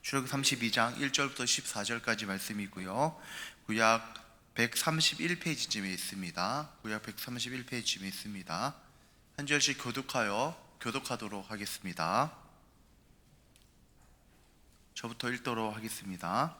출애굽 32장 1절부터 14절까지 말씀이고요. 구약 131페이지쯤에 있습니다. 구약 131페이지쯤에 있습니다. 한 절씩 교독하도록 하겠습니다. 저부터 읽도록 하겠습니다.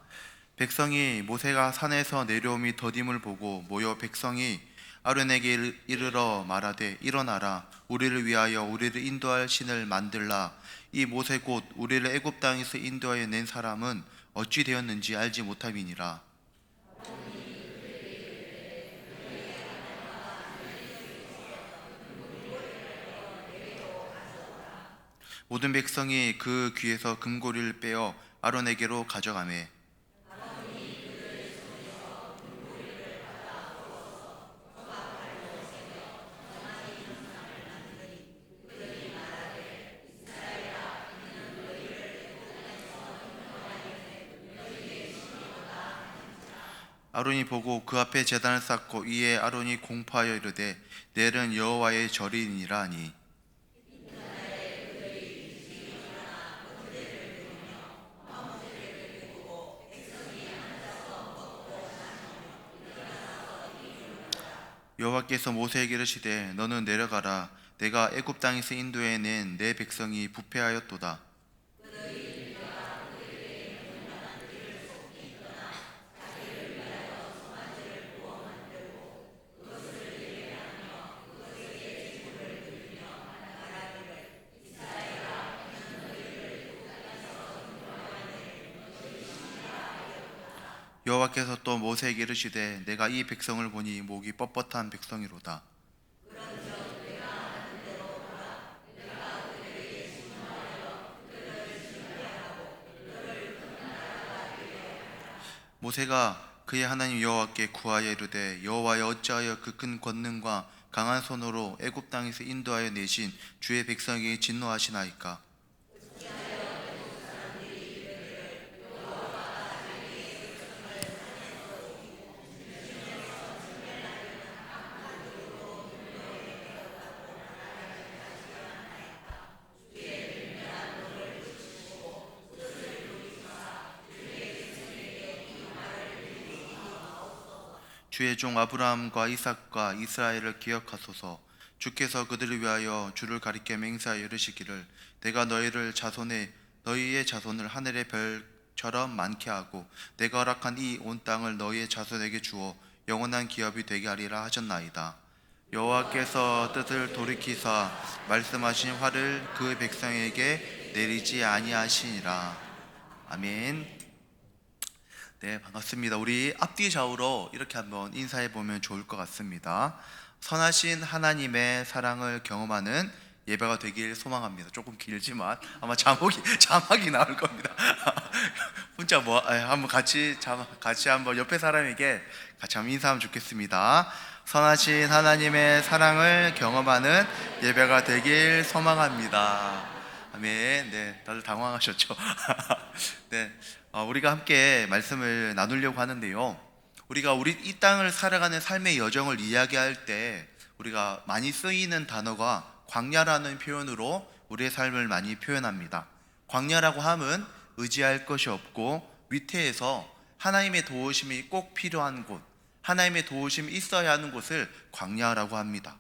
백성이 모세가 산에서 내려옴이 더딤을 보고 모여 백성이 아론에게 이르러 말하되 일어나라, 우리를 위하여 우리를 인도할 신을 만들라. 이 모세 곧 우리를 애굽 땅에서 인도하여 낸 사람은 어찌 되었는지 알지 못함이니라. 모든 백성이 그 귀에서 금고리를 빼어 아론에게로 가져가매 아론이 보고 그 앞에 제단을 쌓고 이에 아론이 공포하여 이르되 내일은 여호와의 절이니라 하니 여호와께서 모세에게 이르시되 너는 내려가라, 내가 애굽 땅에서 인도해 낸 내 백성이 부패하였도다. 여호와께서 또 모세에게 이르시되 내가 이 백성을 보니 목이 뻣뻣한 백성이로다. 모세가 그의 하나님 여호와께 구하여 이르되 여호와여 어찌하여 그 큰 권능과 강한 손으로 애굽 땅에서 인도하여 내신 주의 백성에게 진노하시나이까. 주의 종 아브라함과 이삭과 이스라엘을 기억하소서. 주께서 그들을 위하여 주를 가리켜 맹세하여 이르시기를 내가 너희의 자손을 하늘의 별처럼 많게 하고 내가 허락한 이 온 땅을 너희의 자손에게 주어 영원한 기업이 되게 하리라 하셨나이다. 여호와께서 뜻을 돌이키사 말씀하신 화를 그 백성에게 내리지 아니하시니라. 아멘. 네, 반갑습니다. 우리 앞뒤 좌우로 이렇게 한번 인사해 보면 좋을 것 같습니다. 선하신 하나님의 사랑을 경험하는 예배가 되길 소망합니다. 조금 길지만 아마 자막이 나올 겁니다. 혼자 한번 같이 한번 옆에 사람에게 같이 한번 인사하면 좋겠습니다. 선하신 하나님의 사랑을 경험하는 예배가 되길 소망합니다. 아멘. 네, 다들 당황하셨죠? 네. 우리가 함께 말씀을 나누려고 하는데요. 우리가 이 땅을 살아가는 삶의 여정을 이야기할 때 우리가 많이 쓰이는 단어가 광야라는 표현으로 우리의 삶을 많이 표현합니다. 광야라고 함은 의지할 것이 없고 위태해서 하나님의 도우심이 꼭 필요한 곳, 하나님의 도우심이 있어야 하는 곳을 광야라고 합니다.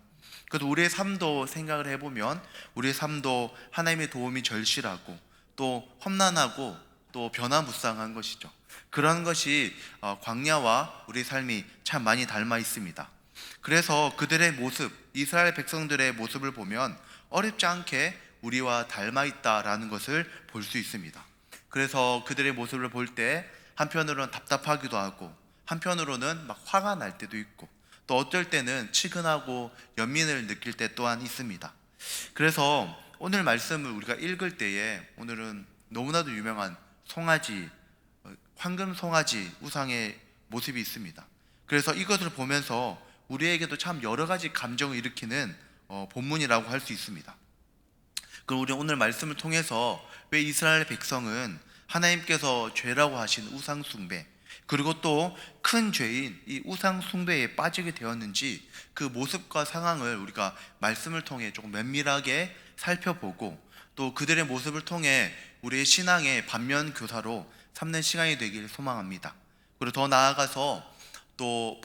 그래서 우리의 삶도 생각을 해보면 우리의 삶도 하나님의 도움이 절실하고 또 험난하고 또 변화무쌍한 것이죠. 그런 것이 광야와 우리 삶이 참 많이 닮아 있습니다. 그래서 그들의 모습, 이스라엘 백성들의 모습을 보면 어렵지 않게 우리와 닮아 있다라는 것을 볼 수 있습니다. 그래서 그들의 모습을 볼 때 한편으로는 답답하기도 하고 한편으로는 막 화가 날 때도 있고 또 어떨 때는 치근하고 연민을 느낄 때 또한 있습니다. 그래서 오늘 말씀을 우리가 읽을 때에 오늘은 너무나도 유명한 황금 송아지 우상의 모습이 있습니다. 그래서 이것을 보면서 우리에게도 참 여러 가지 감정을 일으키는 본문이라고 할 수 있습니다. 그럼 우리 오늘 말씀을 통해서 왜 이스라엘 백성은 하나님께서 죄라고 하신 우상 숭배 그리고 또 큰 죄인 이 우상 숭배에 빠지게 되었는지 그 모습과 상황을 우리가 말씀을 통해 조금 면밀하게 살펴보고 또 그들의 모습을 통해 우리의 신앙의 반면 교사로 삼는 시간이 되길 소망합니다. 그리고 더 나아가서 또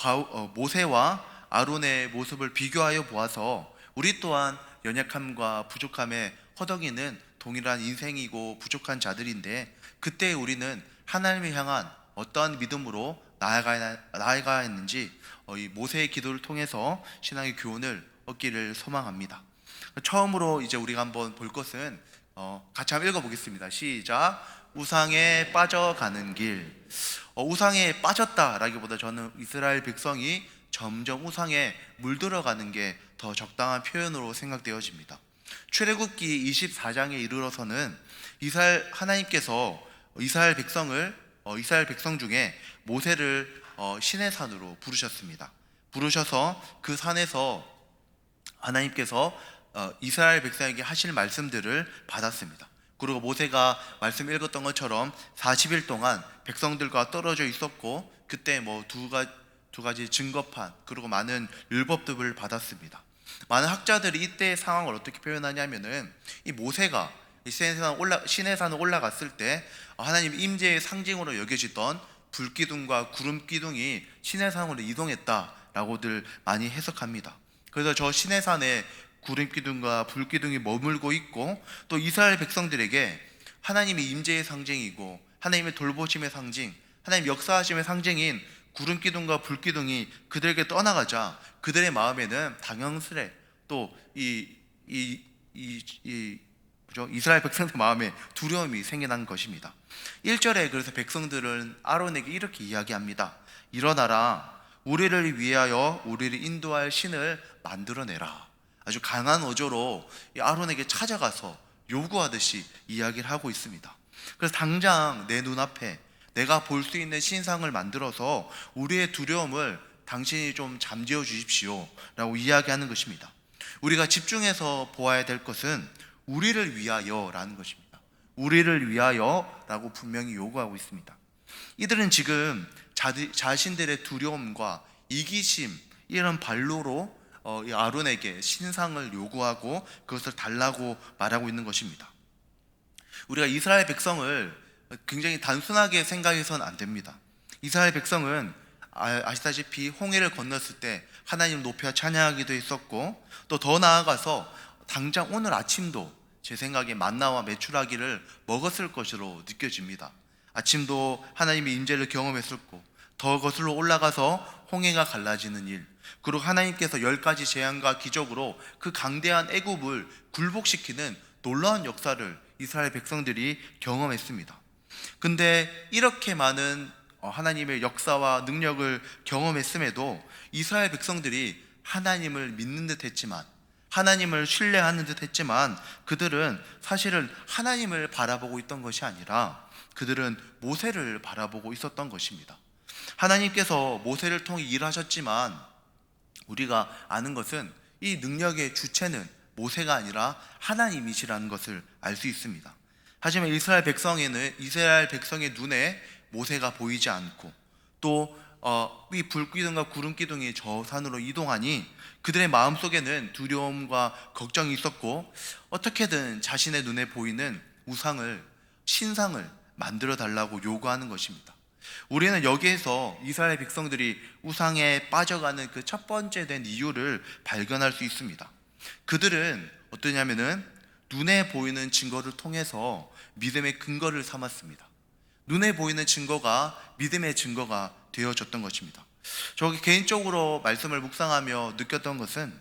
모세와 아론의 모습을 비교하여 보아서 우리 또한 연약함과 부족함에 허덕이는 동일한 인생이고 부족한 자들인데, 그때 우리는 하나님을 향한 어떠한 믿음으로 나아가야 했는지 이 모세의 기도를 통해서 신앙의 교훈을 얻기를 소망합니다. 처음으로 이제 우리가 한번 볼 것은 같이 한번 읽어보겠습니다. 시작. 우상에 빠져가는 길. 우상에 빠졌다라기보다 저는 이스라엘 백성이 점점 우상에 물들어가는 게 더 적당한 표현으로 생각되어집니다. 출애굽기 24장에 이르러서는 하나님께서 이스라엘 백성 중에 모세를 시내산으로 부르셨습니다. 부르셔서 그 산에서 하나님께서 이스라엘 백성에게 하실 말씀들을 받았습니다. 그리고 모세가 말씀 읽었던 것처럼 40일 동안 백성들과 떨어져 있었고, 그때 두 가지 증거판 그리고 많은 율법들을 받았습니다. 많은 학자들이 이때의 상황을 어떻게 표현하냐면은, 이 모세가 시내산을 올라갔을 때 하나님 임재의 상징으로 여겨지던 불기둥과 구름기둥이 시내산으로 이동했다라고들 많이 해석합니다. 그래서 저 시내산에 구름기둥과 불기둥이 머물고 있고, 또 이스라엘 백성들에게 하나님의 임재의 상징이고 하나님의 돌보심의 상징, 하나님 역사하심의 상징인 구름기둥과 불기둥이 그들에게 떠나가자 그들의 마음에는 당연스레 또 이스라엘 백성들 마음에 두려움이 생겨난 것입니다. 1절에 그래서 백성들은 아론에게 이렇게 이야기합니다. 일어나라, 우리를 위하여 우리를 인도할 신을 만들어내라. 아주 강한 어조로 아론에게 찾아가서 요구하듯이 이야기를 하고 있습니다. 그래서 당장 내 눈앞에 내가 볼 수 있는 신상을 만들어서 우리의 두려움을 당신이 좀 잠재워 주십시오 라고 이야기하는 것입니다. 우리가 집중해서 보아야 될 것은 우리를 위하여 라는 것입니다. 우리를 위하여 라고 분명히 요구하고 있습니다. 이들은 지금 자신들의 두려움과 이기심, 이런 발로로 아론에게 신상을 요구하고 그것을 달라고 말하고 있는 것입니다. 우리가 이스라엘 백성을 굉장히 단순하게 생각해서는 안 됩니다. 이스라엘 백성은 아시다시피 홍해를 건넜을 때 하나님 높여 찬양하기도 했었고, 또 더 나아가서 당장 오늘 아침도 제 생각에 만나와 메추라기를 먹었을 것으로 느껴집니다. 아침도 하나님의 임재를 경험했었고, 더 거슬러 올라가서 홍해가 갈라지는 일, 그리고 하나님께서 10가지 재앙과 기적으로 그 강대한 애굽을 굴복시키는 놀라운 역사를 이스라엘 백성들이 경험했습니다. 근데 이렇게 많은 하나님의 역사와 능력을 경험했음에도 이스라엘 백성들이 하나님을 믿는 듯 했지만, 하나님을 신뢰하는 듯 했지만, 그들은 사실은 하나님을 바라보고 있던 것이 아니라 그들은 모세를 바라보고 있었던 것입니다. 하나님께서 모세를 통해 일하셨지만 우리가 아는 것은 이 능력의 주체는 모세가 아니라 하나님이시라는 것을 알 수 있습니다. 하지만 이스라엘 백성의 눈에 모세가 보이지 않고, 또 이 불기둥과 구름기둥이 저 산으로 이동하니 그들의 마음속에는 두려움과 걱정이 있었고, 어떻게든 자신의 눈에 보이는 신상을 만들어 달라고 요구하는 것입니다. 우리는 여기에서 이스라엘 백성들이 우상에 빠져가는 그 첫 번째 된 이유를 발견할 수 있습니다. 그들은 어떠냐면은 눈에 보이는 증거를 통해서 믿음의 근거를 삼았습니다. 눈에 보이는 증거가 믿음의 증거가 되어졌던 것입니다. 저 개인적으로 말씀을 묵상하며 느꼈던 것은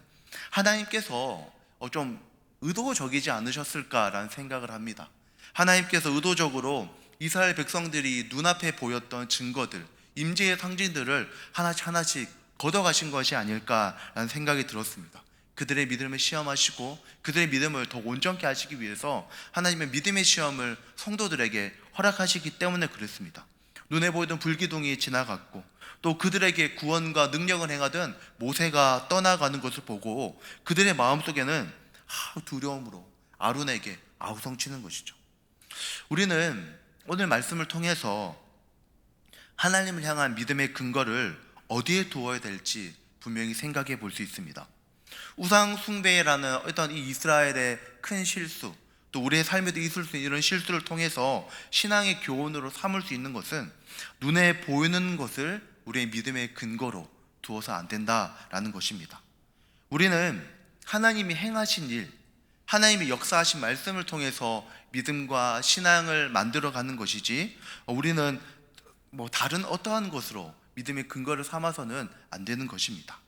하나님께서 좀 의도적이지 않으셨을까라는 생각을 합니다. 하나님께서 의도적으로 이스라엘 백성들이 눈앞에 보였던 증거들, 임재의 상징들을 하나씩 걷어가신 것이 아닐까라는 생각이 들었습니다. 그들의 믿음을 시험하시고 그들의 믿음을 더 온전케 하시기 위해서 하나님의 믿음의 시험을 성도들에게 허락하시기 때문에 그랬습니다. 눈에 보이던 불기둥이 지나갔고, 또 그들에게 구원과 능력을 행하던 모세가 떠나가는 것을 보고 그들의 마음속에는 두려움으로 아론에게 아우성치는 것이죠. 우리는 오늘 말씀을 통해서 하나님을 향한 믿음의 근거를 어디에 두어야 될지 분명히 생각해 볼 수 있습니다. 우상 숭배라는 어떤 이 이스라엘의 큰 실수, 또 우리의 삶에도 있을 수 있는 이런 실수를 통해서 신앙의 교훈으로 삼을 수 있는 것은 눈에 보이는 것을 우리의 믿음의 근거로 두어서 안 된다라는 것입니다. 우리는 하나님이 행하신 일, 하나님이 역사하신 말씀을 통해서 믿음과 신앙을 만들어가는 것이지, 우리는 다른 어떠한 것으로 믿음의 근거를 삼아서는 안 되는 것입니다.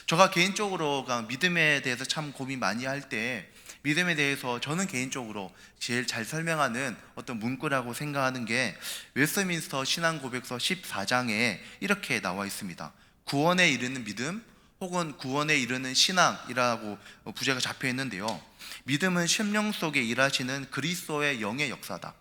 제가 개인적으로 믿음에 대해서 참 고민 많이 할 때, 믿음에 대해서 저는 개인적으로 제일 잘 설명하는 어떤 문구라고 생각하는 게 웨스트민스터 신앙고백서 14장에 이렇게 나와 있습니다. 구원에 이르는 믿음 혹은 구원에 이르는 신앙이라고 부제가 잡혀 있는데요, 믿음은 심령 속에 일하시는 그리스도의 영의 역사다.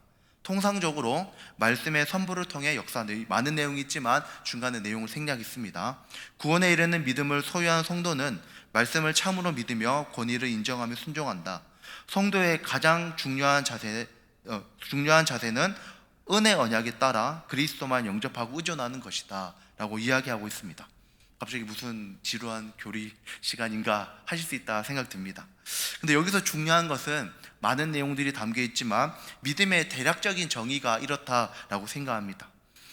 통상적으로 말씀의 선포를 통해 역사하는 많은 내용이 있지만 중간에 내용을 생략했습니다. 구원에 이르는 믿음을 소유한 성도는 말씀을 참으로 믿으며 권위를 인정하며 순종한다. 성도의 가장 중요한 자세는 은혜 언약에 따라 그리스도만 영접하고 의존하는 것이다 라고 이야기하고 있습니다. 갑자기 무슨 지루한 교리 시간인가 하실 수 있다 생각됩니다. 근데 여기서 중요한 것은 많은 내용들이 담겨 있지만 믿음의 대략적인 정의가 이렇다라고 생각합니다.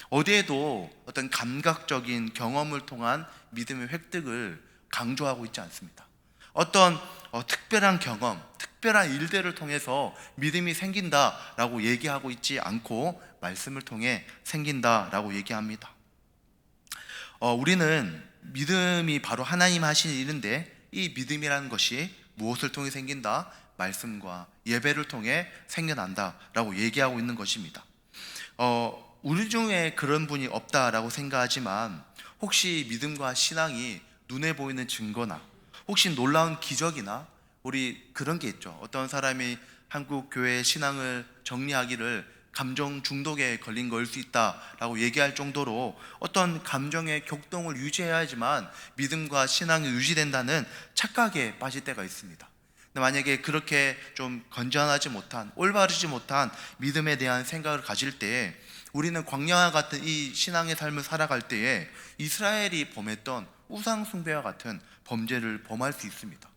어디에도 어떤 감각적인 경험을 통한 믿음의 획득을 강조하고 있지 않습니다. 어떤 특별한 경험, 특별한 일들을 통해서 믿음이 생긴다라고 얘기하고 있지 않고 말씀을 통해 생긴다라고 얘기합니다. 우리는 믿음이 바로 하나님 하신 일인데, 이 믿음이라는 것이 무엇을 통해 생긴다? 말씀과 예배를 통해 생겨난다라고 얘기하고 있는 것입니다. 우리 중에 그런 분이 없다라고 생각하지만, 혹시 믿음과 신앙이 눈에 보이는 증거나 혹시 놀라운 기적이나 우리 그런 게 있죠. 어떤 사람이 한국 교회의 신앙을 정리하기를 감정 중독에 걸린 걸 수 있다라고 얘기할 정도로 어떤 감정의 격동을 유지해야지만 믿음과 신앙이 유지된다는 착각에 빠질 때가 있습니다. 근데 만약에 그렇게 좀 건전하지 못한, 올바르지 못한 믿음에 대한 생각을 가질 때에 우리는 광야와 같은 이 신앙의 삶을 살아갈 때에 이스라엘이 범했던 우상 숭배와 같은 범죄를 범할 수 있습니다.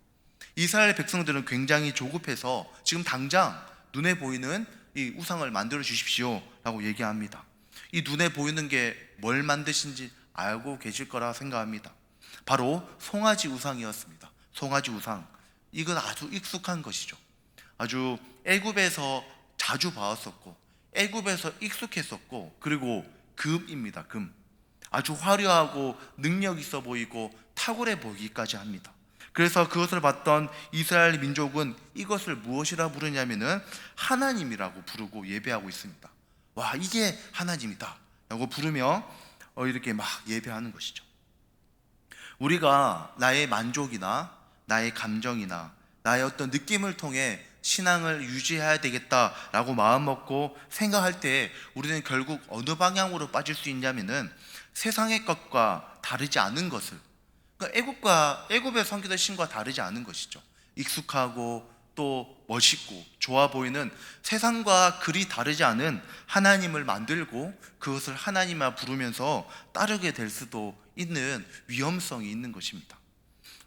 이스라엘 백성들은 굉장히 조급해서 지금 당장 눈에 보이는 이 우상을 만들어 주십시오 라고 얘기합니다. 이 눈에 보이는 게 뭘 만드신지 알고 계실 거라 생각합니다. 바로 송아지 우상이었습니다. 송아지 우상, 이건 아주 익숙한 것이죠. 아주 애굽에서 자주 봐왔었고 애굽에서 익숙했었고, 그리고 금입니다. 금. 아주 화려하고 능력 있어 보이고 탁월해 보이기까지 합니다. 그래서 그것을 봤던 이스라엘 민족은 이것을 무엇이라 부르냐면은 하나님이라고 부르고 예배하고 있습니다. 와, 이게 하나님이다 라고 부르며 이렇게 막 예배하는 것이죠. 우리가 나의 만족이나 나의 감정이나 나의 어떤 느낌을 통해 신앙을 유지해야 되겠다라고 마음먹고 생각할 때 우리는 결국 어느 방향으로 빠질 수 있냐면은 세상의 것과 다르지 않은 것을, 그러니까 애굽의 섬기던 신과 다르지 않은 것이죠. 익숙하고 또 멋있고 좋아 보이는 세상과 그리 다르지 않은 하나님을 만들고 그것을 하나님아 부르면서 따르게 될 수도 있는 위험성이 있는 것입니다.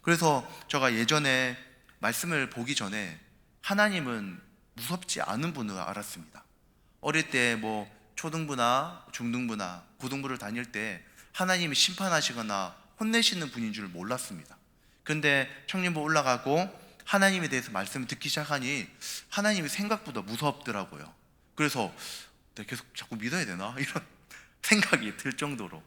그래서 제가 예전에 말씀을 보기 전에 하나님은 무섭지 않은 분을 알았습니다. 어릴 때 초등부나 중등부나 고등부를 다닐 때 하나님이 심판하시거나 혼내시는 분인 줄 몰랐습니다. 그런데 청년부 올라가고 하나님에 대해서 말씀을 듣기 시작하니 하나님이 생각보다 무섭더라고요. 그래서 내가 계속 자꾸 믿어야 되나? 이런 생각이 들 정도로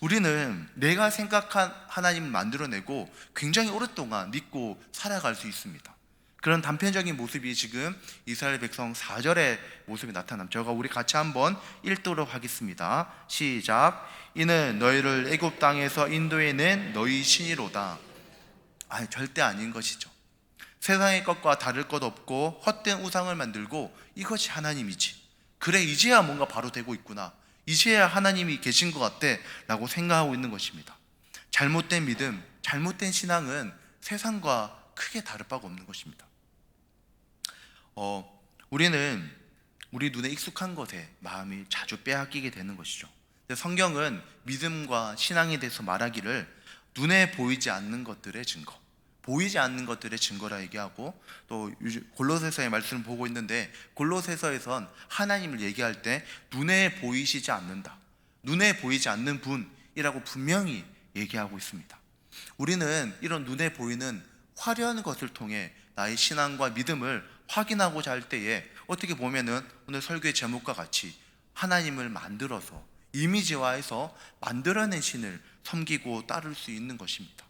우리는 내가 생각한 하나님을 만들어내고 굉장히 오랫동안 믿고 살아갈 수 있습니다. 그런 단편적인 모습이 지금 이스라엘 백성 4절의 모습이 나타납니다. 우리 같이 한번 읽도록 하겠습니다. 시작. 이는 너희를 애굽 땅에서 인도해낸 너희 신이로다. 절대 아닌 것이죠. 세상의 것과 다를 것 없고 헛된 우상을 만들고 이것이 하나님이지, 그래 이제야 뭔가 바로 되고 있구나, 이제야 하나님이 계신 것 같아 라고 생각하고 있는 것입니다. 잘못된 믿음, 잘못된 신앙은 세상과 크게 다를 바가 없는 것입니다. 우리는 우리 눈에 익숙한 것에 마음이 자주 빼앗기게 되는 것이죠. 성경은 믿음과 신앙에 대해서 말하기를 눈에 보이지 않는 것들의 증거, 보이지 않는 것들의 증거라 얘기하고, 또 골로새서의 말씀을 보고 있는데 골로새서에선 하나님을 얘기할 때 눈에 보이시지 않는다, 눈에 보이지 않는 분이라고 분명히 얘기하고 있습니다. 우리는 이런 눈에 보이는 화려한 것을 통해 나의 신앙과 믿음을 확인하고자 할 때에 어떻게 보면은 오늘 설교의 제목과 같이 하나님을 만들어서 이미지화해서 만들어낸 신을 섬기고 따를 수 있는 것입니다.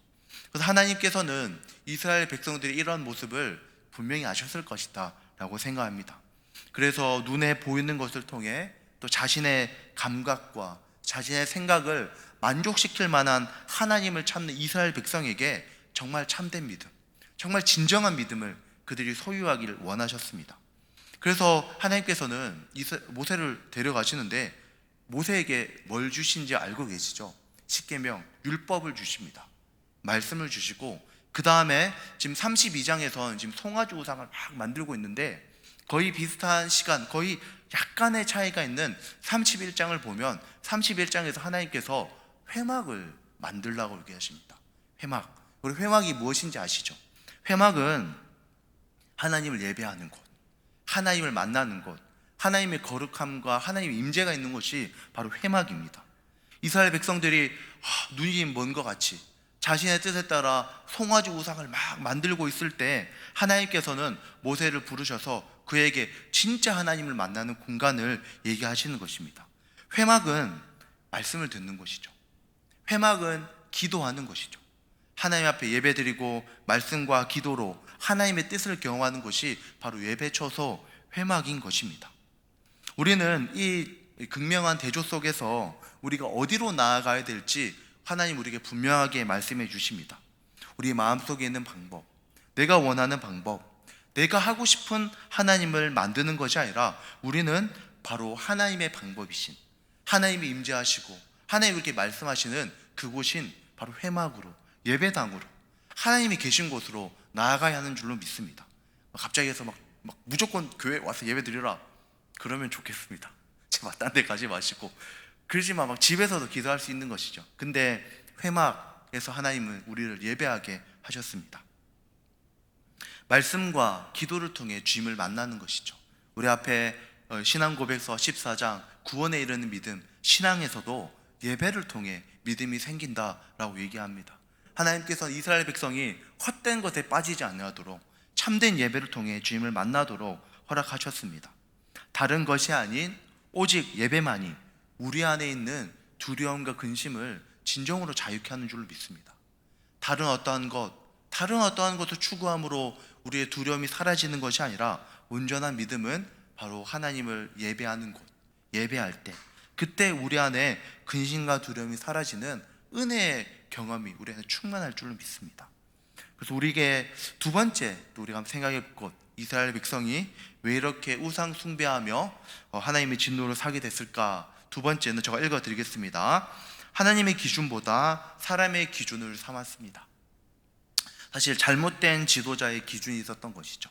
그래서 하나님께서는 이스라엘 백성들이 이런 모습을 분명히 아셨을 것이다 라고 생각합니다. 그래서 눈에 보이는 것을 통해 또 자신의 감각과 자신의 생각을 만족시킬 만한 하나님을 찾는 이스라엘 백성에게 정말 참된 믿음, 정말 진정한 믿음을 그들이 소유하기를 원하셨습니다. 그래서 하나님께서는 모세를 데려가시는데 모세에게 뭘 주신지 알고 계시죠? 십계명, 율법을 주십니다. 말씀을 주시고, 그 다음에 지금 32장에선 지금 송아지 우상을 막 만들고 있는데 거의 비슷한 시간, 거의 약간의 차이가 있는 31장을 보면 31장에서 하나님께서 회막을 만들라고 얘기하십니다. 회막. 우리 회막이 무엇인지 아시죠? 회막은 하나님을 예배하는 곳, 하나님을 만나는 곳, 하나님의 거룩함과 하나님의 임재가 있는 곳이 바로 회막입니다. 이스라엘 백성들이 눈이 먼 것 같이 자신의 뜻에 따라 송아지 우상을 막 만들고 있을 때 하나님께서는 모세를 부르셔서 그에게 진짜 하나님을 만나는 공간을 얘기하시는 것입니다. 회막은 말씀을 듣는 곳이죠. 회막은 기도하는 것이죠. 하나님 앞에 예배드리고 말씀과 기도로 하나님의 뜻을 경험하는 것이 바로 예배처소 회막인 것입니다. 우리는 이 극명한 대조 속에서 우리가 어디로 나아가야 될지 하나님 우리에게 분명하게 말씀해 주십니다. 우리 마음속에 있는 방법, 내가 원하는 방법, 내가 하고 싶은 하나님을 만드는 것이 아니라 우리는 바로 하나님의 방법이신, 하나님이 임재하시고 하나님이 이렇게 말씀하시는 그곳인 바로 회막으로, 예배당으로, 하나님이 계신 곳으로 나아가야 하는 줄로 믿습니다. 갑자기 해서 막 무조건 교회 와서 예배 드리라 그러면 좋겠습니다. 제발 딴 데 가지 마시고, 그러지만 막 집에서도 기도할 수 있는 것이죠. 근데 회막에서 하나님은 우리를 예배하게 하셨습니다. 말씀과 기도를 통해 주님을 만나는 것이죠. 우리 앞에 신앙고백서 14장 구원에 이르는 믿음, 신앙에서도 예배를 통해 믿음이 생긴다라고 얘기합니다. 하나님께서 이스라엘 백성이 헛된 것에 빠지지 않도록 참된 예배를 통해 주님을 만나도록 허락하셨습니다. 다른 것이 아닌 오직 예배만이 우리 안에 있는 두려움과 근심을 진정으로 자유케 하는 줄로 믿습니다. 다른 어떠한 것을 추구함으로 우리의 두려움이 사라지는 것이 아니라 온전한 믿음은 바로 하나님을 예배하는 곳, 예배할 때, 그때 우리 안에 근심과 두려움이 사라지는 은혜의 경험이 우리 안에 충만할 줄로 믿습니다. 그래서 우리에게 두 번째 또 우리가 한번 생각해 볼 것, 이스라엘 백성이 왜 이렇게 우상 숭배하며 하나님의 진노를 사게 됐을까? 두 번째는 제가 읽어드리겠습니다. 하나님의 기준보다 사람의 기준을 삼았습니다. 사실 잘못된 지도자의 기준이 있었던 것이죠.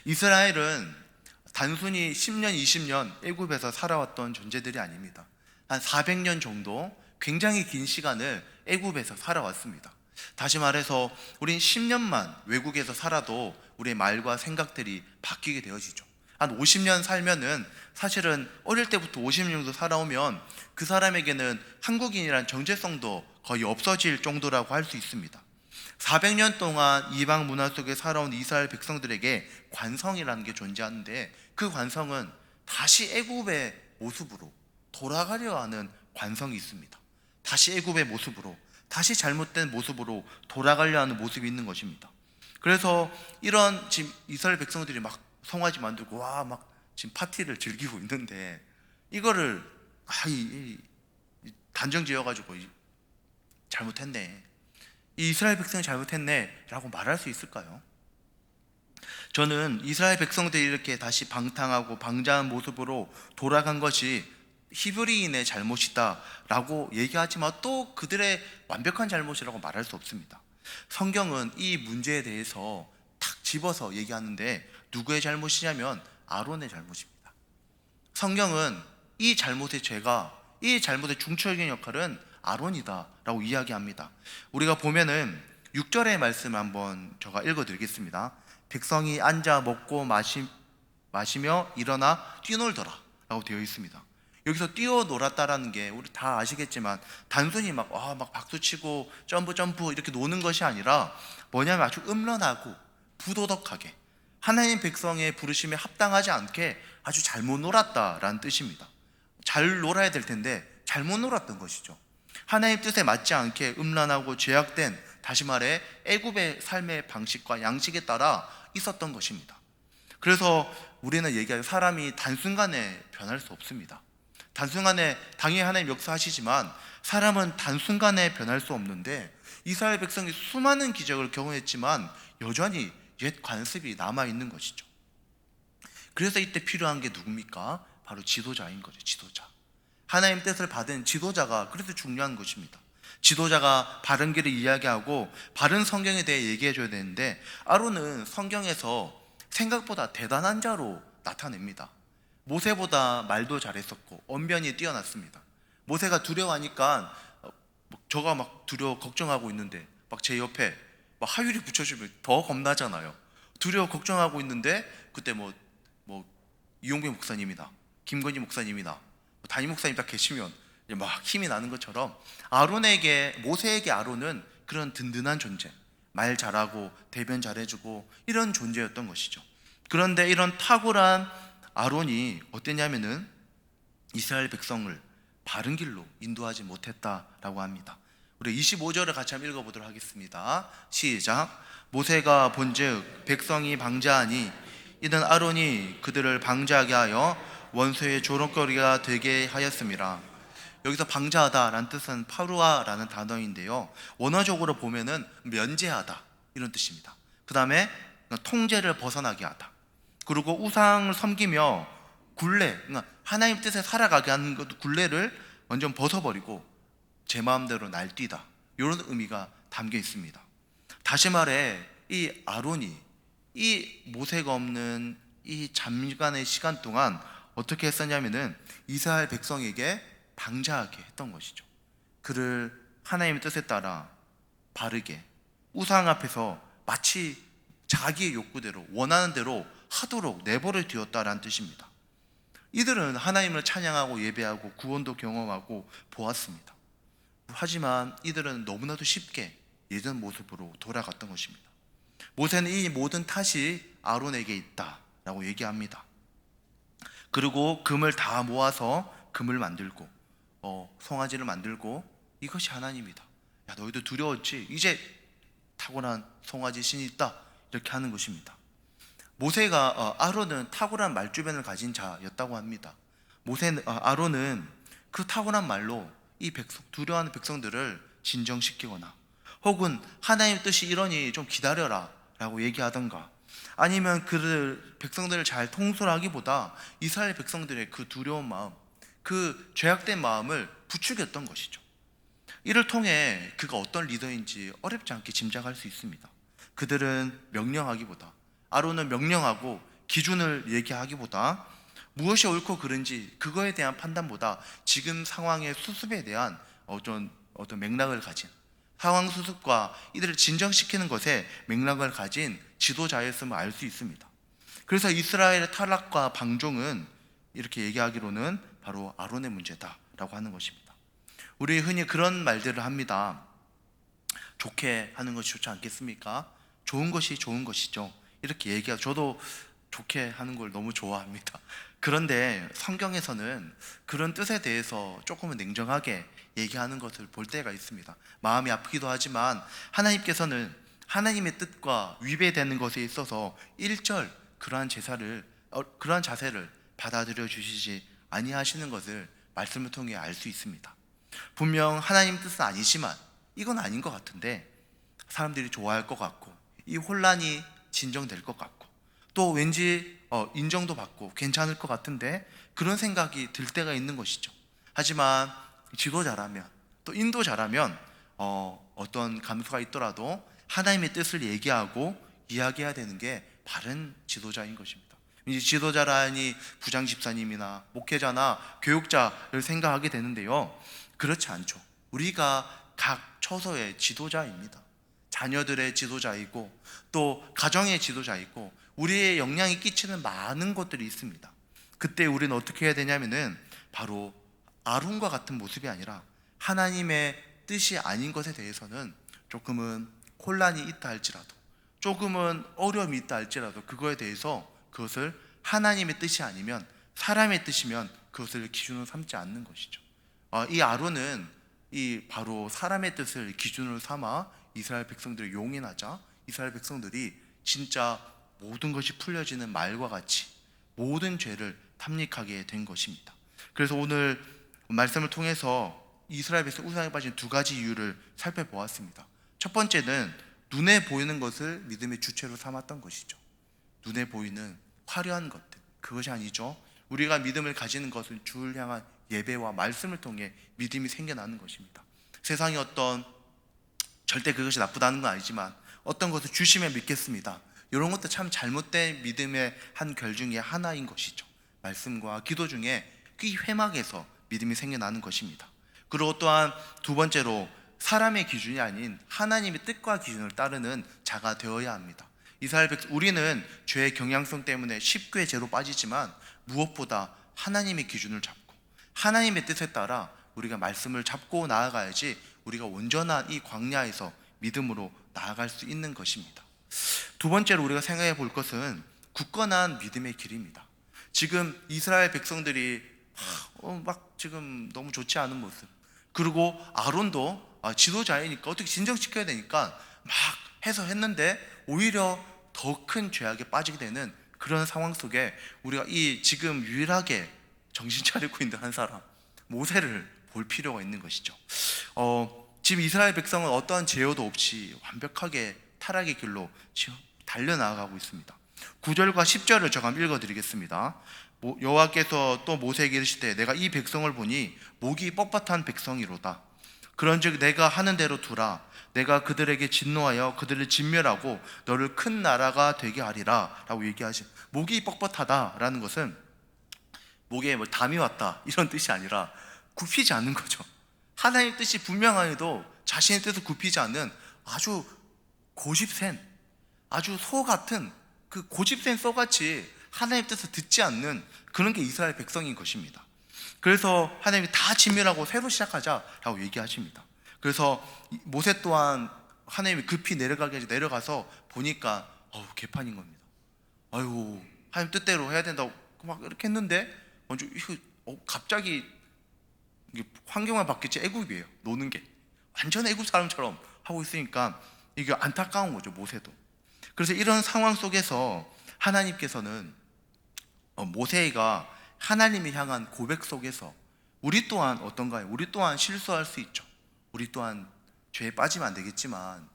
이스라엘은 단순히 10년, 20년 애굽에서 살아왔던 존재들이 아닙니다. 한 400년 정도 굉장히 긴 시간을 애굽에서 살아왔습니다. 다시 말해서 우린 10년만 외국에서 살아도 우리의 말과 생각들이 바뀌게 되어지죠. 한 50년 살면은 사실은 어릴 때부터 50년 정도 살아오면 그 사람에게는 한국인이란 정체성도 거의 없어질 정도라고 할 수 있습니다. 400년 동안 이방 문화 속에 살아온 이스라엘 백성들에게 관성이라는 게 존재하는데 그 관성은 다시 애굽의 모습으로 돌아가려 하는 관성이 있습니다. 다시 애굽의 모습으로, 다시 잘못된 모습으로 돌아가려 하는 모습이 있는 것입니다. 그래서 이런 지금 이스라엘 백성들이 막 송아지 만들고 막 지금 파티를 즐기고 있는데 이거를 단정 지어가지고 잘못했네, 이 이스라엘 백성이 잘못했네 라고 말할 수 있을까요? 저는 이스라엘 백성들이 이렇게 다시 방탕하고 방자한 모습으로 돌아간 것이 히브리인의 잘못이다 라고 얘기하지만 또 그들의 완벽한 잘못이라고 말할 수 없습니다. 성경은 이 문제에 대해서 탁 집어서 얘기하는데 누구의 잘못이냐면 아론의 잘못입니다. 성경은 이 잘못의 죄가, 이 잘못의 중추적인 역할은 아론이다 라고 이야기합니다. 우리가 보면은 6절의 말씀 한번 제가 읽어드리겠습니다. 백성이 앉아 먹고 마시며 일어나 뛰놀더라 라고 되어 있습니다. 여기서 뛰어놀았다라는 게 우리 다 아시겠지만 단순히 막 박수치고 점프 이렇게 노는 것이 아니라 뭐냐면 아주 음란하고 부도덕하게 하나님 백성의 부르심에 합당하지 않게 아주 잘못 놀았다라는 뜻입니다. 잘 놀아야 될 텐데 잘못 놀았던 것이죠. 하나님 뜻에 맞지 않게 음란하고 죄악된, 다시 말해 애굽의 삶의 방식과 양식에 따라 있었던 것입니다. 그래서 우리는 얘기하죠. 사람이 단순간에 변할 수 없습니다. 단순간에 당연히 하나님 역사하시지만 사람은 단순간에 변할 수 없는데 이스라엘 백성이 수많은 기적을 경험했지만 여전히 옛 관습이 남아있는 것이죠. 그래서 이때 필요한 게 누굽니까? 바로 지도자인 거죠. 지도자. 하나님 뜻을 받은 지도자가 그래서 중요한 것입니다. 지도자가 바른 길을 이야기하고 바른 성경에 대해 얘기해 줘야 되는데 아론은 성경에서 생각보다 대단한 자로 나타냅니다. 모세보다 말도 잘했었고 언변이 뛰어났습니다. 모세가 두려워하니까 저가 막 두려워 걱정하고 있는데 막 제 옆에 막 하율이 붙여주면 더 겁나잖아요. 두려워 걱정하고 있는데 그때 뭐 이용배 목사님이나 김건희 목사님이나 담임 목사님 딱 계시면 막 힘이 나는 것처럼 모세에게 아론은 그런 든든한 존재, 말 잘하고 대변 잘해주고 이런 존재였던 것이죠. 그런데 이런 탁월한 아론이 어땠냐면은 이스라엘 백성을 바른 길로 인도하지 못했다라고 합니다. 우리 25절을 같이 한번 읽어보도록 하겠습니다. 시작. 모세가 본즉 백성이 방자하니 이는 아론이 그들을 방자하게 하여 원수의 조롱거리가 되게 하였습니다. 여기서 방자하다라는 뜻은 파루아라는 단어인데요, 원어적으로 보면은 면제하다 이런 뜻입니다. 그 다음에 통제를 벗어나게 하다, 그리고 우상을 섬기며 굴레, 그러니까 하나님 뜻에 살아가게 하는 것, 굴레를 완전 벗어버리고 제 마음대로 날뛰다, 이런 의미가 담겨 있습니다. 다시 말해 이 아론이 이 모세가 없는 이 잠깐의 시간 동안 어떻게 했었냐면은 이스라엘 백성에게 방자하게 했던 것이죠. 그를 하나님의 뜻에 따라 바르게 우상 앞에서 마치 자기의 욕구대로 원하는 대로 하도록 내버려 두었다라는 뜻입니다. 이들은 하나님을 찬양하고 예배하고 구원도 경험하고 보았습니다. 하지만 이들은 너무나도 쉽게 예전 모습으로 돌아갔던 것입니다. 모세는 이 모든 탓이 아론에게 있다라고 얘기합니다. 그리고 금을 다 모아서 금을 만들고 송아지를 만들고 이것이 하나님이다. 야, 너희도 두려웠지? 이제 탁월한 송아지 신이 있다. 이렇게 하는 것입니다. 아론은 탁월한 말주변을 가진 자였다고 합니다. 아론은 그 탁월한 말로 이 두려워하는 백성들을 진정시키거나 혹은 하나님의 뜻이 이러니 좀 기다려라 라고 얘기하던가, 아니면 백성들을 잘 통솔하기보다 이스라엘 백성들의 그 두려운 마음, 그 죄악된 마음을 부추겼던 것이죠. 이를 통해 그가 어떤 리더인지 어렵지 않게 짐작할 수 있습니다. 그들은 아론은 명령하고 기준을 얘기하기보다 무엇이 옳고 그른지 그거에 대한 판단보다 지금 상황의 수습에 대한 어떤 맥락을 가진, 상황 수습과 이들을 진정시키는 것에 맥락을 가진 지도자였음을 알 수 있습니다. 그래서 이스라엘의 타락과 방종은 이렇게 얘기하기로는 바로 아론의 문제다라고 하는 것입니다. 우리 흔히 그런 말들을 합니다. 좋게 하는 것이 좋지 않겠습니까? 좋은 것이 좋은 것이죠. 이렇게 얘기하고 저도 좋게 하는 걸 너무 좋아합니다. 그런데 성경에서는 그런 뜻에 대해서 조금은 냉정하게 얘기하는 것을 볼 때가 있습니다. 마음이 아프기도 하지만 하나님께서는 하나님의 뜻과 위배되는 것에 있어서 일절 그러한 자세를 받아들여 주시지 아니하시는 것을 말씀을 통해 알 수 있습니다. 분명 하나님 뜻은 아니지만 이건 아닌 것 같은데 사람들이 좋아할 것 같고 이 혼란이 진정될 것 같고 또 왠지 인정도 받고 괜찮을 것 같은데 그런 생각이 들 때가 있는 것이죠. 하지만 지도자라면 또 인도자라면 어떤 감수가 있더라도 하나님의 뜻을 얘기하고 이야기해야 되는 게 바른 지도자인 것입니다. 이제 지도자라니 부장 집사님이나 목회자나 교육자를 생각하게 되는데요, 그렇지 않죠. 우리가 각 처소의 지도자입니다. 자녀들의 지도자이고 또 가정의 지도자이고 우리의 영향이 끼치는 많은 것들이 있습니다. 그때 우리는 어떻게 해야 되냐면은 바로 아론과 같은 모습이 아니라 하나님의 뜻이 아닌 것에 대해서는 조금은 혼란이 있다 할지라도, 조금은 어려움이 있다 할지라도 그거에 대해서 그것을 하나님의 뜻이 아니면 사람의 뜻이면 그것을 기준으로 삼지 않는 것이죠. 이 아론은 바로 사람의 뜻을 기준으로 삼아 이스라엘 백성들을 용인하자 이스라엘 백성들이 진짜 모든 것이 풀려지는 말과 같이 모든 죄를 탐닉하게 된 것입니다. 그래서 오늘 말씀을 통해서 이스라엘 백성 우상에 빠진 두 가지 이유를 살펴보았습니다. 첫 번째는 눈에 보이는 것을 믿음의 주체로 삼았던 것이죠. 눈에 보이는 화려한 것들, 그것이 아니죠. 우리가 믿음을 가지는 것은 주를 향한 예배와 말씀을 통해 믿음이 생겨나는 것입니다. 세상에 절대 그것이 나쁘다는 건 아니지만 어떤 것을 주시면 믿겠습니다, 이런 것도 참 잘못된 믿음의 한 결 중에 하나인 것이죠. 말씀과 기도 중에 그 회막에서 믿음이 생겨나는 것입니다. 그리고 또한 두 번째로 사람의 기준이 아닌 하나님의 뜻과 기준을 따르는 자가 되어야 합니다. 이스라엘 백성, 우리는 죄의 경향성 때문에 쉽게 죄로 빠지지만 무엇보다 하나님의 기준을 잡고 하나님의 뜻에 따라 우리가 말씀을 잡고 나아가야지 우리가 온전한 이 광야에서 믿음으로 나아갈 수 있는 것입니다. 두 번째로 우리가 생각해 볼 것은 굳건한 믿음의 길입니다. 지금 이스라엘 백성들이 막 지금 너무 좋지 않은 모습, 그리고 아론도 지도자이니까 어떻게 진정시켜야 되니까 막 해서 했는데 오히려 더 큰 죄악에 빠지게 되는 그런 상황 속에 우리가 이 지금 유일하게 정신 차리고 있는 한 사람 모세를 볼 필요가 있는 것이죠. 지금 이스라엘 백성은 어떠한 제어도 없이 완벽하게 타락의 길로 달려나가고 있습니다. 9절과 10절을 제가 한번 읽어드리겠습니다. 여호와께서 또 모세에게 이르시되 내가 이 백성을 보니 목이 뻣뻣한 백성이로다. 그런즉 내가 하는 대로 두라. 내가 그들에게 진노하여 그들을 진멸하고 너를 큰 나라가 되게 하리라 라고 얘기하시. 목이 뻣뻣하다라는 것은 목에 담이 왔다 이런 뜻이 아니라 굽히지 않는 거죠. 하나님의 뜻이 분명하여도 자신의 뜻을 굽히지 않는 아주 고집센, 아주 소 같은 그 고집센 소같이 하나님의 뜻을 듣지 않는 그런 게 이스라엘 백성인 것입니다. 그래서 하나님이 다 진멸하고 새로 시작하자라고 얘기하십니다. 그래서 모세 또한 하나님이 급히 내려가서 보니까 개판인 겁니다. 하나님 뜻대로 해야 된다고 막 이렇게 했는데 먼저 갑자기 환경만 바뀌지 애굽이에요. 노는 게 완전 애굽 사람처럼 하고 있으니까 이게 안타까운 거죠, 모세도. 그래서 이런 상황 속에서 하나님께서는 모세가 하나님이 향한 고백 속에서 우리 또한 어떤가요? 우리 또한 실수할 수 있죠. 우리 또한 죄에 빠지면 안 되겠지만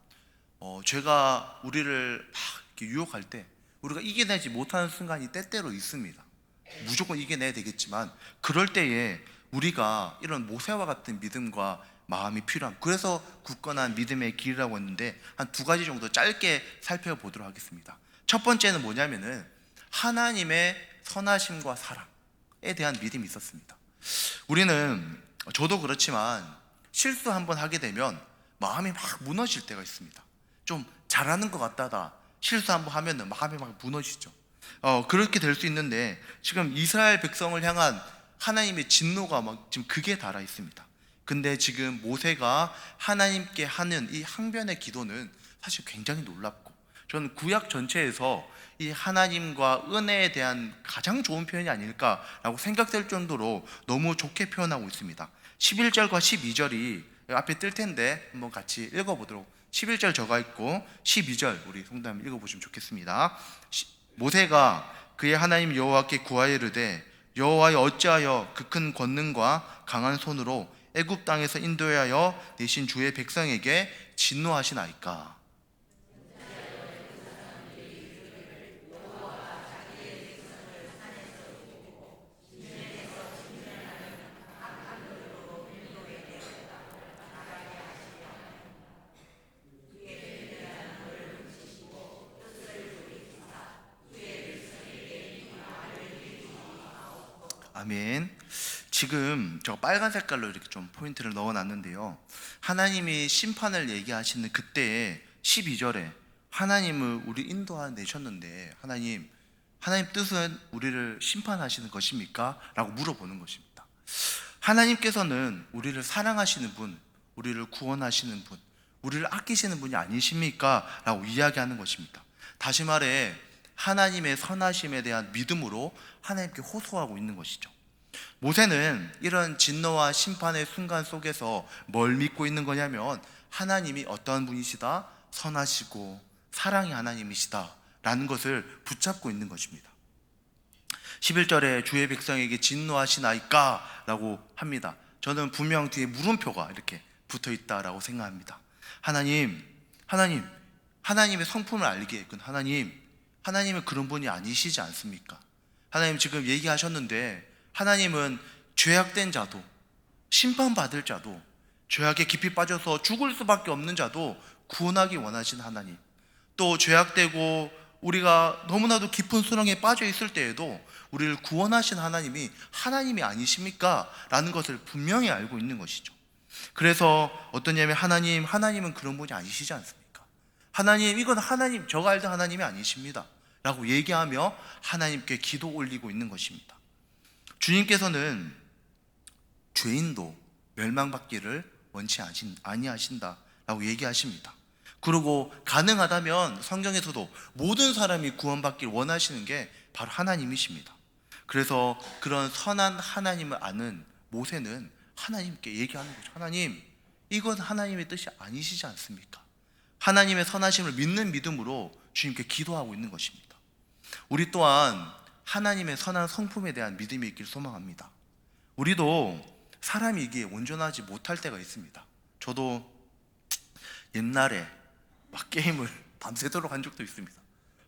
죄가 우리를 막 이렇게 유혹할 때 우리가 이겨내지 못하는 순간이 때때로 있습니다. 무조건 이겨내야 되겠지만 그럴 때에 우리가 이런 모세와 같은 믿음과 마음이 필요함. 그래서 굳건한 믿음의 길이라고 했는데 한 두 가지 정도 짧게 살펴보도록 하겠습니다. 첫 번째는 뭐냐면은 하나님의 선하심과 사랑에 대한 믿음이 있었습니다. 우리는 저도 그렇지만 실수 한번 하게 되면 마음이 막 무너질 때가 있습니다. 좀 잘하는 것 같다가 실수 한번 하면 마음이 막 무너지죠. 그렇게 될 수 있는데 지금 이스라엘 백성을 향한 하나님의 진노가 막 지금 극에 달아 있습니다. 근데 지금 모세가 하나님께 하는 이 항변의 기도는 사실 굉장히 놀랍고, 저는 구약 전체에서 이 하나님과 은혜에 대한 가장 좋은 표현이 아닐까라고 생각될 정도로 너무 좋게 표현하고 있습니다. 11절과 12절이 앞에 뜰 텐데 한번 같이 읽어보도록. 11절 적어 있고 12절 우리 성도님 읽어보시면 좋겠습니다. 모세가 그의 하나님 여호와께 구하여 이르되 여호와여 어찌하여 그 큰 권능과 강한 손으로 애굽 땅에서 인도하여 내신 주의 백성에게 진노하시나이까. 아멘. 지금 저 빨간 색깔로 이렇게 좀 포인트를 넣어놨는데요, 하나님이 심판을 얘기하시는 그때에 12절에 하나님을 우리 인도하내셨는데 하나님 뜻은 우리를 심판하시는 것입니까? 라고 물어보는 것입니다. 하나님께서는 우리를 사랑하시는 분, 우리를 구원하시는 분, 우리를 아끼시는 분이 아니십니까? 라고 이야기하는 것입니다. 다시 말해 하나님의 선하심에 대한 믿음으로 하나님께 호소하고 있는 것이죠. 모세는 이런 진노와 심판의 순간 속에서 뭘 믿고 있는 거냐면 하나님이 어떠한 분이시다? 선하시고 사랑의 하나님이시다 라는 것을 붙잡고 있는 것입니다. 11절에 주의 백성에게 진노하시나이까? 라고 합니다. 저는 분명 뒤에 물음표가 이렇게 붙어있다라고 생각합니다. 하나님의 성품을 알기에는 하나님은 그런 분이 아니시지 않습니까? 하나님 지금 얘기하셨는데 하나님은 죄악된 자도 심판받을 자도 죄악에 깊이 빠져서 죽을 수밖에 없는 자도 구원하기 원하신 하나님, 또 죄악되고 우리가 너무나도 깊은 수렁에 빠져 있을 때에도 우리를 구원하신 하나님이 아니십니까? 라는 것을 분명히 알고 있는 것이죠. 그래서 어떠냐면 하나님은 그런 분이 아니시지 않습니까? 이건 제가 알던 하나님이 아니십니다 라고 얘기하며 하나님께 기도 올리고 있는 것입니다. 주님께서는 죄인도 멸망받기를 원치 아니하신다 라고 얘기하십니다. 그리고 가능하다면 성경에서도 모든 사람이 구원받기를 원하시는 게 바로 하나님이십니다. 그래서 그런 선한 하나님을 아는 모세는 하나님께 얘기하는 거죠. 하나님, 이건 하나님의 뜻이 아니시지 않습니까? 하나님의 선하심을 믿는 믿음으로 주님께 기도하고 있는 것입니다. 우리 또한 하나님의 선한 성품에 대한 믿음이 있길 소망합니다. 우리도 사람이 이게 온전하지 못할 때가 있습니다. 저도 옛날에 막 게임을 밤새도록 한 적도 있습니다.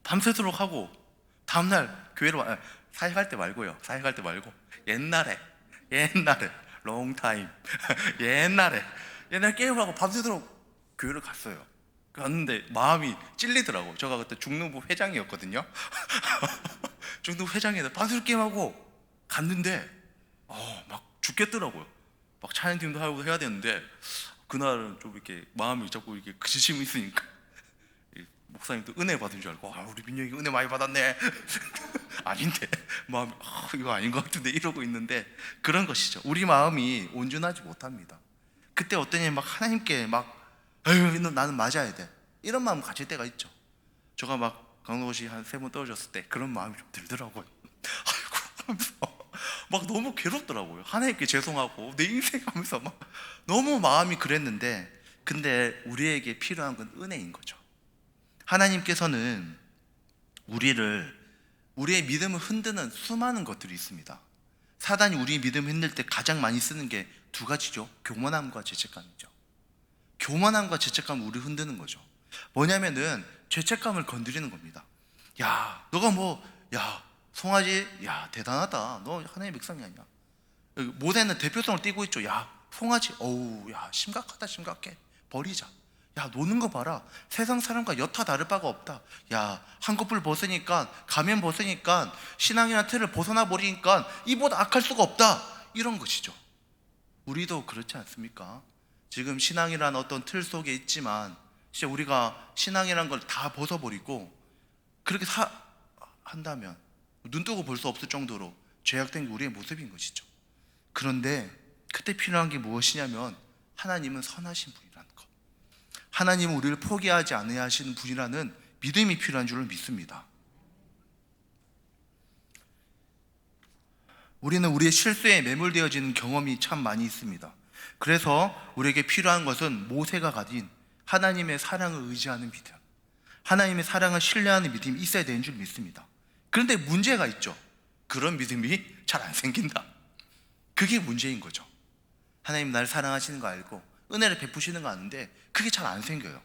밤새도록 하고 다음날 교회로 사역할 때 말고 옛날에 롱타임 옛날에 게임을 하고 밤새도록 교회를 갔어요. 갔는데 마음이 찔리더라고. 제가 그때 중등부 회장이었거든요. 중등부 회장이어서 밤새도록 게임하고 갔는데 막 죽겠더라고요. 막 찬양팀도 하고 해야 되는데 그날은 좀 이렇게 마음이 자꾸 이렇게 지침이 있으니까 목사님도 은혜 받은 줄 알고 우리 민영이 은혜 많이 받았네. 아닌데 마음이 이거 아닌 것 같은데 이러고 있는데 그런 것이죠. 우리 마음이 온전하지 못합니다. 그때 어떠냐면 막 하나님께 나는 맞아야 돼 이런 마음 가질 때가 있죠. 제가 막 강도시 한 3번 떨어졌을 때 그런 마음이 좀 들더라고요. 아이고 하면서 막 너무 괴롭더라고요. 하나님께 죄송하고 내 인생 하면서 막 너무 마음이 그랬는데, 근데 우리에게 필요한 건 은혜인 거죠. 하나님께서는 우리의 믿음을 흔드는 수많은 것들이 있습니다. 사단이 우리의 믿음을 흔들 때 가장 많이 쓰는 게 2가지죠. 교만함과 죄책감이죠. 교만함과 죄책감을 우리 흔드는 거죠. 뭐냐면은 죄책감을 건드리는 겁니다. 너가 송아지, 대단하다. 너 하나님의 백성이 아니야. 모세는 대표성을 띠고 있죠. 송아지, 심각하다, 심각해. 버리자. 노는 거 봐라. 세상 사람과 여타 다를 바가 없다. 한꺼풀 벗으니까, 가면 벗으니까, 신앙이라는 틀을 벗어나 버리니까 이보다 악할 수가 없다. 이런 것이죠. 우리도 그렇지 않습니까? 지금 신앙이라는 어떤 틀 속에 있지만, 진짜 우리가 신앙이라는 걸 다 벗어버리고 그렇게 한다면 눈 뜨고 볼 수 없을 정도로 죄악된 게 우리의 모습인 것이죠. 그런데 그때 필요한 게 무엇이냐면 하나님은 선하신 분이라는 것, 하나님은 우리를 포기하지 않으려 하시는 분이라는 믿음이 필요한 줄을 믿습니다. 우리는 우리의 실수에 매몰되어지는 경험이 참 많이 있습니다. 그래서 우리에게 필요한 것은 모세가 가진 하나님의 사랑을 의지하는 믿음, 하나님의 사랑을 신뢰하는 믿음이 있어야 되는 줄 믿습니다. 그런데 문제가 있죠. 그런 믿음이 잘 안 생긴다. 그게 문제인 거죠. 하나님 나를 사랑하시는 거 알고 은혜를 베푸시는 거 아는데 그게 잘 안 생겨요.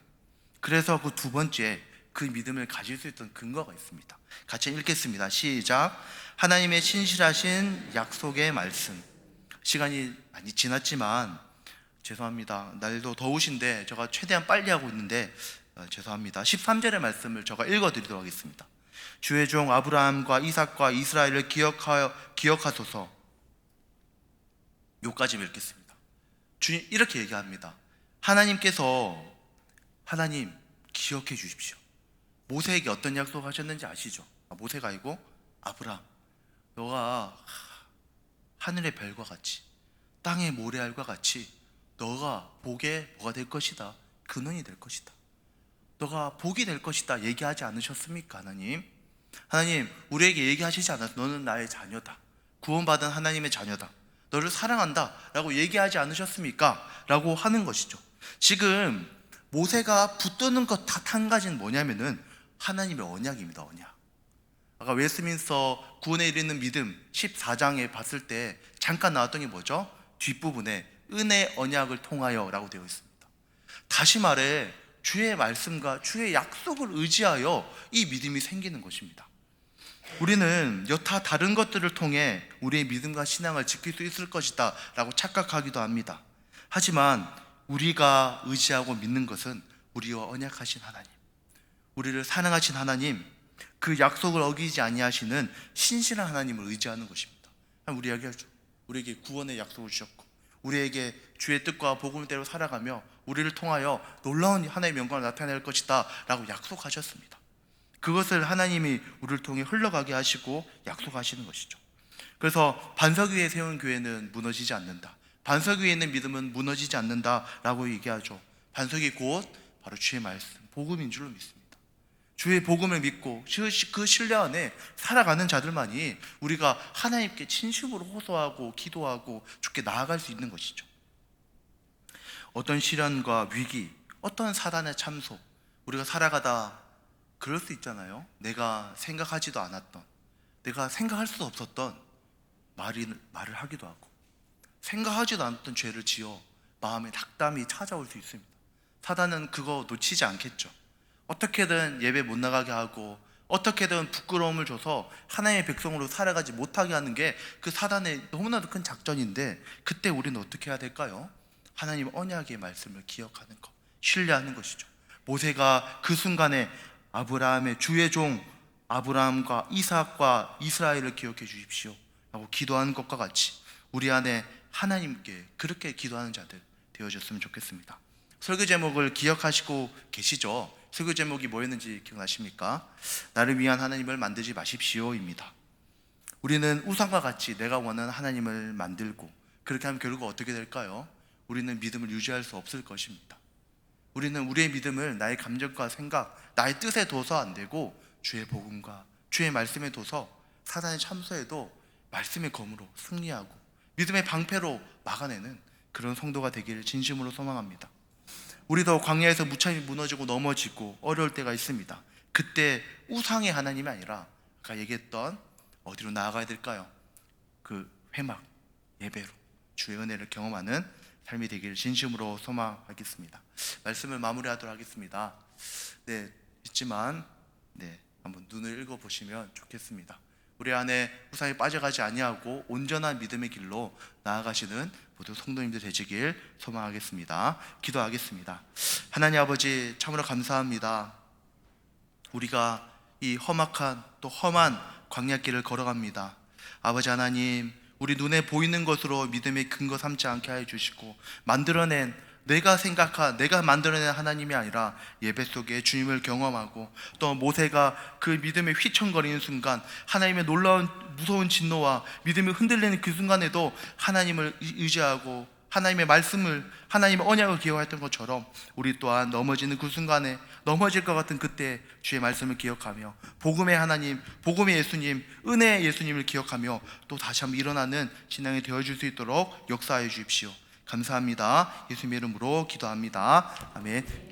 그래서 그 2번째, 그 믿음을 가질 수 있던 근거가 있습니다. 같이 읽겠습니다. 시작. 하나님의 신실하신 약속의 말씀. 시간이 많이 지났지만 죄송합니다. 날도 더우신데 제가 최대한 빨리 하고 있는데 죄송합니다. 13절의 말씀을 제가 읽어드리도록 하겠습니다. 주의 종 아브라함과 이삭과 이스라엘을 기억하소서. 요까지 읽겠습니다. 주님 이렇게 얘기합니다. 하나님 기억해 주십시오. 모세에게 어떤 약속 하셨는지 아시죠? 모세가 아니고 아브라함, 너가 하늘의 별과 같이 땅의 모래알과 같이 너가 복의 뭐가 될 것이다, 근원이 될 것이다, 너가 복이 될 것이다 얘기하지 않으셨습니까? 하나님 우리에게 얘기하시지 않았어. 너는 나의 자녀다, 구원받은 하나님의 자녀다, 너를 사랑한다 라고 얘기하지 않으셨습니까? 라고 하는 것이죠. 지금 모세가 붙드는 것 단 한 가지는 뭐냐면은 하나님의 언약입니다. 언약. 아까 웨스트민스터 구원에 이르는 믿음 14장에 봤을 때 잠깐 나왔던 게 뭐죠? 뒷부분에 은혜 언약을 통하여 라고 되어 있습니다. 다시 말해 주의 말씀과 주의 약속을 의지하여 이 믿음이 생기는 것입니다. 우리는 여타 다른 것들을 통해 우리의 믿음과 신앙을 지킬 수 있을 것이다 라고 착각하기도 합니다. 하지만 우리가 의지하고 믿는 것은 우리와 언약하신 하나님, 우리를 사랑하신 하나님, 그 약속을 어기지 아니하시는 신실한 하나님을 의지하는 것입니다. 우리 이야기하죠. 우리에게 구원의 약속을 주셨고 우리에게 주의 뜻과 복음대로 살아가며 우리를 통하여 놀라운 하나님의 영광을 나타낼 것이다 라고 약속하셨습니다. 그것을 하나님이 우리를 통해 흘러가게 하시고 약속하시는 것이죠. 그래서 반석 위에 세운 교회는 무너지지 않는다, 반석 위에 있는 믿음은 무너지지 않는다 라고 얘기하죠. 반석이 곧 바로 주의 말씀, 복음인 줄로 믿습니다. 주의 복음을 믿고 그 신뢰 안에 살아가는 자들만이 우리가 하나님께 진심으로 호소하고 기도하고 주께 나아갈 수 있는 것이죠. 어떤 시련과 위기, 어떤 사단의 참소, 우리가 살아가다 그럴 수 있잖아요. 내가 생각하지도 않았던, 내가 생각할 수 없었던 말을 하기도 하고, 생각하지도 않았던 죄를 지어 마음에 낙담이 찾아올 수 있습니다. 사단은 그거 놓치지 않겠죠. 어떻게든 예배 못 나가게 하고 어떻게든 부끄러움을 줘서 하나님의 백성으로 살아가지 못하게 하는 게 그 사단의 너무나도 큰 작전인데, 그때 우리는 어떻게 해야 될까요? 하나님 언약의 말씀을 기억하는 것, 신뢰하는 것이죠. 모세가 그 순간에 아브라함의 주의 종 아브라함과 이삭과 이스라엘을 기억해 주십시오 라고 기도하는 것과 같이 우리 안에 하나님께 그렇게 기도하는 자들 되어졌으면 좋겠습니다. 설교 제목을 기억하시고 계시죠? 설교 제목이 뭐였는지 기억나십니까? 나를 위한 하나님을 만들지 마십시오입니다. 우리는 우상과 같이 내가 원하는 하나님을 만들고 그렇게 하면 결국 어떻게 될까요? 우리는 믿음을 유지할 수 없을 것입니다. 우리는 우리의 믿음을 나의 감정과 생각, 나의 뜻에 둬서 안 되고 주의 복음과 주의 말씀에 둬서 사단의 참소에도 말씀의 검으로 승리하고 믿음의 방패로 막아내는 그런 성도가 되기를 진심으로 소망합니다. 우리도 광야에서 무참히 무너지고 넘어지고 어려울 때가 있습니다. 그때 우상의 하나님이 아니라 아까 얘기했던 어디로 나아가야 될까요? 그 회막, 예배로 주의 은혜를 경험하는 삶이 되기를 진심으로 소망하겠습니다. 말씀을 마무리하도록 하겠습니다. 있지만 한번 눈을 읽어보시면 좋겠습니다. 우리 안에 우상에 빠져가지 아니하고 온전한 믿음의 길로 나아가시는 모두 성도님들 되시길 소망하겠습니다. 기도하겠습니다. 하나님 아버지, 참으로 감사합니다. 우리가 이 험악한 또 험한 광야길을 걸어갑니다. 아버지 하나님, 우리 눈에 보이는 것으로 믿음의 근거 삼지 않게 하여 주시고 만들어낸 내가 만들어낸 하나님이 아니라 예배 속에 주님을 경험하고 또 모세가 그 믿음에 휘청거리는 순간 하나님의 놀라운 무서운 진노와 믿음이 흔들리는 그 순간에도 하나님을 의지하고 하나님의 말씀을, 하나님의 언약을 기억했던 것처럼 우리 또한 넘어지는 그 순간에, 넘어질 것 같은 그때 주의 말씀을 기억하며 복음의 하나님, 복음의 예수님, 은혜의 예수님을 기억하며 또 다시 한번 일어나는 신앙이 되어줄 수 있도록 역사해 주십시오. 감사합니다. 예수님의 이름으로 기도합니다. 아멘.